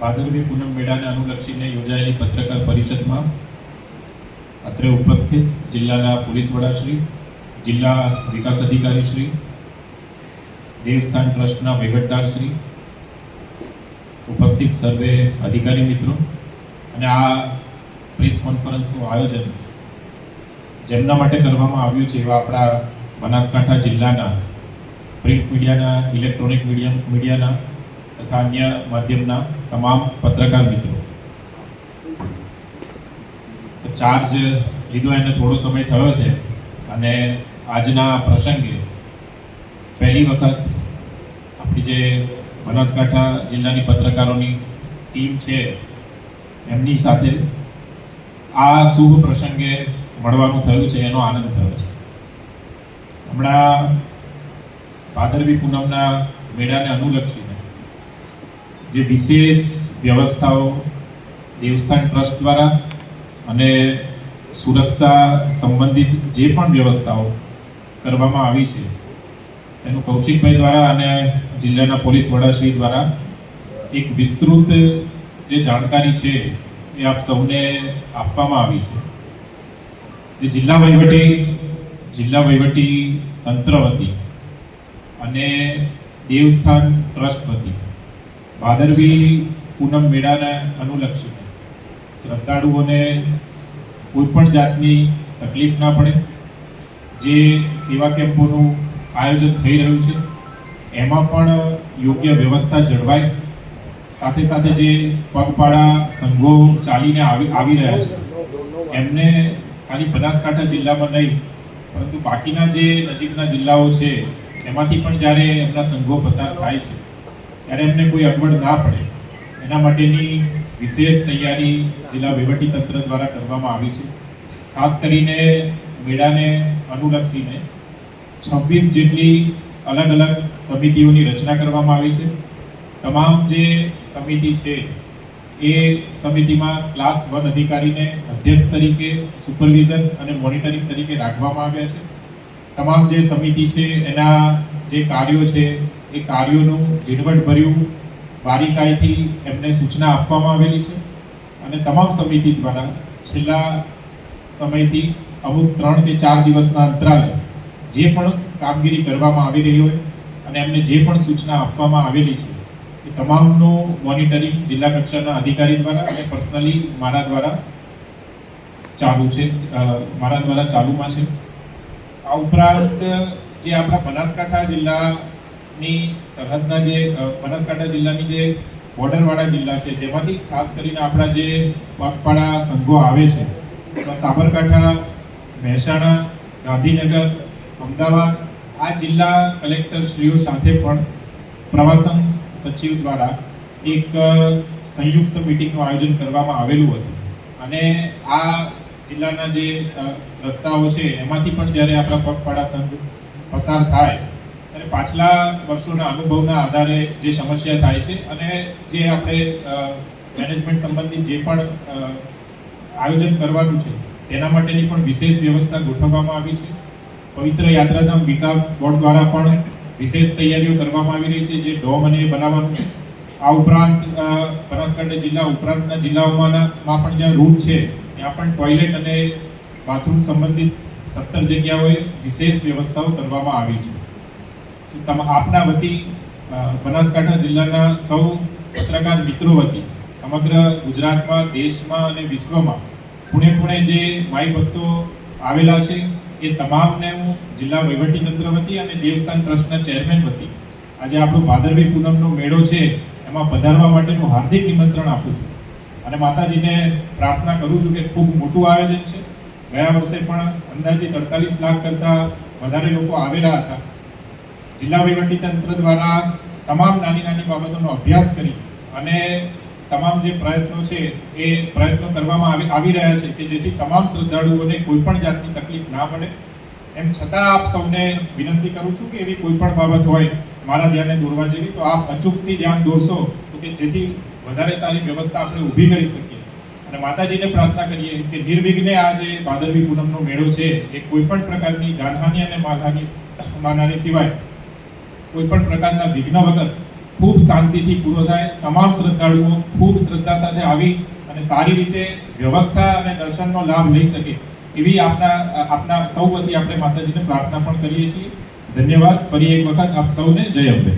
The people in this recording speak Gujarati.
ભાદરવી પૂનમ મેળાને અનુલક્ષીને યોજાયેલી પત્રકાર પરિષદમાં અત્રે ઉપસ્થિત જિલ્લાના પોલીસ વડાશ્રી, જિલ્લા વિકાસ અધિકારીશ્રી, દેવસ્થાન ટ્રસ્ટના વહીવટદારશ્રી, ઉપસ્થિત સર્વે અધિકારી મિત્રો અને આ પ્રેસ કોન્ફરન્સનું આયોજન જેમના માટે કરવામાં આવ્યું છે એવા આપણા બનાસકાંઠા જિલ્લાના પ્રિન્ટ મીડિયાના, ઇલેક્ટ્રોનિક મીડિયાના તથા અન્ય માધ્યમના તમામ પત્રકાર મિત્રો. તો ચાર્જ લીધો એને થોડો સમય થયો છે અને આજના પ્રસંગે પહેલી વખત આપણી જે બનાસકાંઠા જિલ્લાની પત્રકારોની ટીમ છે એમની સાથે આ શુભ પ્રસંગે મળવાનું થયું છે, એનો આનંદ થયો છે. હમણાં ભાદરવી પૂનમના મેળાને અનુલક્ષીને જે વિશેષ વ્યવસ્થાઓ દેવસ્થાન ટ્રસ્ટ દ્વારા અને સુરક્ષા સંબંધિત જે પણ વ્યવસ્થાઓ કરવામાં આવી છે તેનું કૌશિકભાઈ દ્વારા અને જિલ્લાના પોલીસ વડાશ્રી દ્વારા એક વિસ્તૃત જે જાણકારી છે એ આપ સૌને આપવામાં આવી છે. જે જિલ્લા વહીવટી તંત્ર વતી અને દેવસ્થાન ટ્રસ્ટ વતી ભાદરવી પૂનમ મેળાને અનુલક્ષીને શ્રદ્ધાળુઓને કોઈ પણ જાતની તકલીફ ના પડે, જે સેવા કેમ્પોનું આયોજન થઈ રહ્યું છે એમાં પણ યોગ્ય વ્યવસ્થા જળવાય. સાથે સાથે જે પગપાળા સંઘો ચાલીને આવી રહ્યા છે એમને ખાલી બનાસકાંઠા જિલ્લામાં નહીં પરંતુ બાકીના જે નજીકના જિલ્લાઓ છે એમાંથી પણ જ્યારે એમના સંઘો પસાર થાય છે ત્યારે એમને કોઈ અગવડ ના પડે એના માટેની વિશેષ તૈયારી જિલ્લા વહીવટીતંત્ર દ્વારા કરવામાં આવી છે. ખાસ કરીને મેળાને અનુલક્ષીને 26 જેટલી અલગ અલગ સમિતિઓની રચના કરવામાં આવી છે. તમામ જે સમિતિ છે એ સમિતિમાં ક્લાસ 1 અધિકારીને અધ્યક્ષ તરીકે, સુપરવિઝન અને મોનિટરિંગ તરીકે રાખવામાં આવ્યા છે. તમામ જે સમિતિ છે એના જે કાર્યો છે એ કાર્યોનું ઝીણવટભર્યું બારીકાઈથી એમને સૂચના આપવામાં આવેલી છે અને તમામ સમિતિ દ્વારા છેલ્લા સમયથી અમુક 3 કે 4 દિવસના અંતરાલે જે પણ કામગીરી કરવામાં આવી રહી હોય અને એમને જે પણ સૂચના આપવામાં આવેલી છે એ તમામનું મોનિટરિંગ જિલ્લા કક્ષાના અધિકારી દ્વારા અને પર્સનલી મારા દ્વારા ચાલુમાં છે. આ ઉપરાંત જે આપણા બનાસકાંઠા જિલ્લાની સરહદના જે બનાસકાંઠા જિલ્લાની જે બોર્ડરવાળા જિલ્લા છે જેમાંથી ખાસ કરીને આપણા જે પગપાળા સંઘો આવે છે સાબરકાંઠા, મહેસાણા, ગાંધીનગર, અમદાવાદ, આ જિલ્લા કલેક્ટરશ્રીઓ સાથે પણ પ્રવાસન સચિવ દ્વારા એક સંયુક્ત મિટિંગનું આયોજન કરવામાં આવેલું હતું અને આ જિલ્લાના જે રસ્તાઓ છે એમાંથી પણ જ્યારે આપણા પગપાળા સંઘ પસાર થાય ત્યારે પાછલા વર્ષોના અનુભવના આધારે જે સમસ્યા થાય છે અને જે આપણે મેનેજમેન્ટ સંબંધિત જે પણ આયોજન કરવાનું છે તેના માટેની પણ વિશેષ વ્યવસ્થા ગોઠવવામાં આવી છે. પવિત્ર યાત્રાધામ વિકાસ બોર્ડ દ્વારા પણ વિશેષ તૈયારીઓ કરવામાં આવી રહી છે, જે ડોમ અને બનાવવાનું છે. આ ઉપરાંત બનાસકાંઠા જિલ્લા ઉપરાંતના જિલ્લાઓમાં પણ જ્યાં રૂટ છે ત્યાં પણ ટોયલેટ અને બાથરૂમ સંબંધિત 17 જગ્યાઓએ વિશેષ વ્યવસ્થાઓ કરવામાં આવી છે. આપના વતી બનાસકાંઠા જિલ્લાના સૌ પત્રકાર મિત્રો વતી સમગ્ર ગુજરાતમાં, દેશમાં અને વિશ્વમાં પૂણે જે માઈ ભક્તો આવેલા છે એ તમામને હું જિલ્લા વહીવટીતંત્ર વતી અને દેવસ્થાન ટ્રસ્ટના ચેરમેન વતી આજે આપણો ભાદરવી પૂનમનો મેળો છે એમાં પધારવા માટેનું હાર્દિક નિમંત્રણ આપું છું અને માતાજીને પ્રાર્થના કરું છું કે ખૂબ મોટું આયોજન છે. ગયા વર્ષે પણ અંદાજિત 48 લાખ કરતાં વધારે લોકો આવેલા હતા. જિલ્લા વહીવટીતંત્ર દ્વારા તમામ નાની બાબતોનો અભ્યાસ કરી અને તમામ જે પ્રયત્નો છે એ પ્રયત્નો કરવામાં આવી રહ્યા છે કે જેથી તમામ શ્રદ્ધાળુઓને કોઈ પણ જાતની તકલીફ ના પડે. એમ છતાં આપ સૌને વિનંતી કરું છું કે એવી કોઈ પણ બાબત હોય મારા ધ્યાને દોરવા જેવી તો આપ અચૂકથી ધ્યાન દોરશો તો કે જેથી વધારે સારી વ્યવસ્થા આપણે ઊભી કરી શકીએ અને માતાજીને પ્રાર્થના કરીએ કે નિર્વિઘ્ને આ જે ભાદરવી પૂનમનો મેળો છે એ કોઈ પણ પ્રકારની જાનહાનિ અને માનહાનિ સિવાય કોઈ પણ પ્રકારના વિઘ્ન વગર ખૂબ શાંતિથી પૂરો થાય, તમામ શ્રદ્ધાળુઓ ખૂબ શ્રદ્ધા સાથે આવી અને સારી રીતે વ્યવસ્થા અને દર્શનનો લાભ લઈ શકે એવી આપના સૌ વતી આપણે માતાજીને પ્રાર્થના પણ કરીએ છીએ. ધન્યવાદ. ફરી એક વખત આપ સૌને જય અંબે.